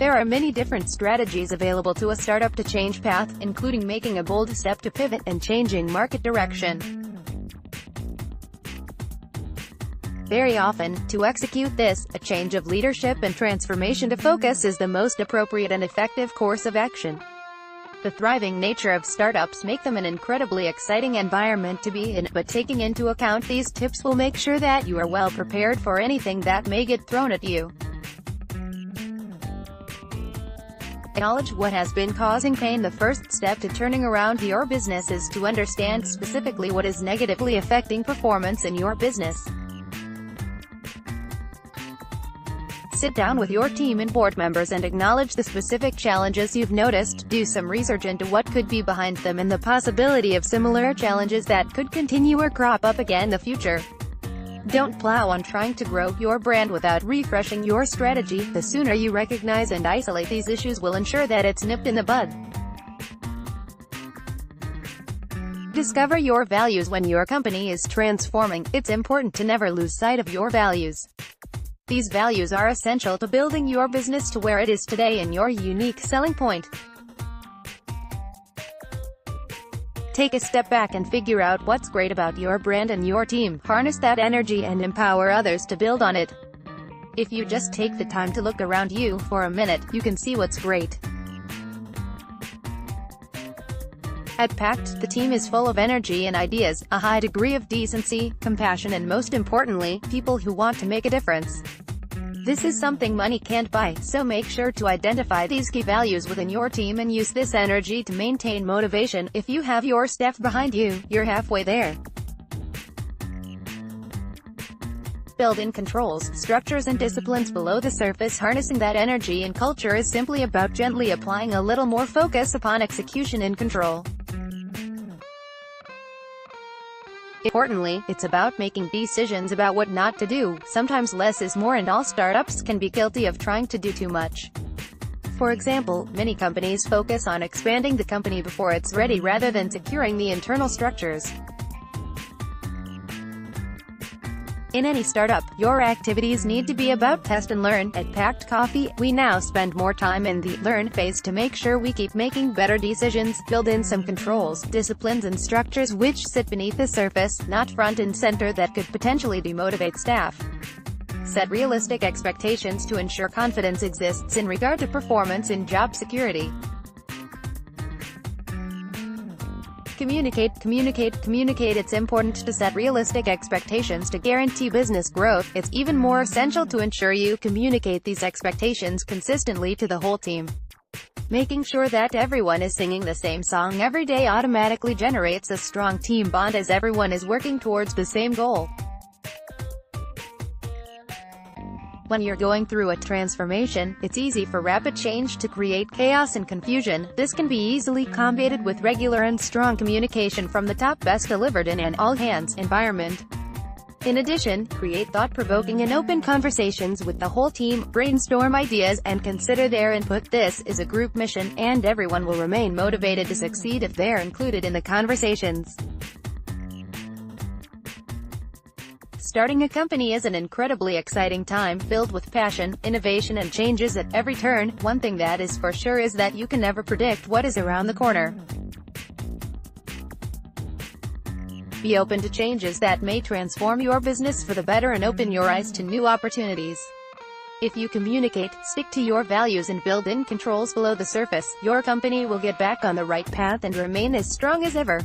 There are many different strategies available to a startup to change path, including making a bold step to pivot and changing market direction. Very often, to execute this, a change of leadership and transformation to focus is the most appropriate and effective course of action. The thriving nature of startups make them an incredibly exciting environment to be in, but taking into account these tips will make sure that you are well prepared for anything that may get thrown at you. Acknowledge what has been causing pain. The first step to turning around your business is to understand specifically what is negatively affecting performance in your business. Sit down with your team and board members and acknowledge the specific challenges you've noticed. Do some research into what could be behind them and the possibility of similar challenges that could continue or crop up again in the future. Don't plow on trying to grow your brand without refreshing your strategy. The sooner you recognize and isolate these issues will ensure that it's nipped in the bud. Discover your values. When your company is transforming, it's important to never lose sight of your values. These values are essential to building your business to where it is today and your unique selling point. Take a step back and figure out what's great about your brand and your team. Harness that energy and empower others to build on it. If you just take the time to look around you for a minute, you can see what's great. At Pact, the team is full of energy and ideas, a high degree of decency, compassion and most importantly, people who want to make a difference. This is something money can't buy, so make sure to identify these key values within your team and use this energy to maintain motivation. If you have your staff behind you, you're halfway there. Build in controls, structures and disciplines below the surface. Harnessing that energy and culture is simply about gently applying a little more focus upon execution and control. Importantly, it's about making decisions about what not to do. Sometimes less is more and all startups can be guilty of trying to do too much. For example, many companies focus on expanding the company before it's ready rather than securing the internal structures. In any startup, your activities need to be about test and learn. At Pact Coffee, we now spend more time in the learn phase to make sure we keep making better decisions. Build in some controls, disciplines and structures which sit beneath the surface, not front and center, that could potentially demotivate staff. Set realistic expectations to ensure confidence exists in regard to performance and job security. Communicate. It's important to set realistic expectations to guarantee business growth. It's even more essential to ensure you communicate these expectations consistently to the whole team. Making sure that everyone is singing the same song every day automatically generates a strong team bond as everyone is working towards the same goal. When you're going through a transformation, it's easy for rapid change to create chaos and confusion. This can be easily combated with regular and strong communication from the top, best delivered in an all-hands environment. In addition, create thought-provoking and open conversations with the whole team, brainstorm ideas, and consider their input. This is a group mission, and everyone will remain motivated to succeed if they're included in the conversations. Starting a company is an incredibly exciting time, filled with passion, innovation and changes at every turn. One thing that is for sure is that you can never predict what is around the corner. Be open to changes that may transform your business for the better and open your eyes to new opportunities. If you communicate, stick to your values and build in controls below the surface, your company will get back on the right path and remain as strong as ever.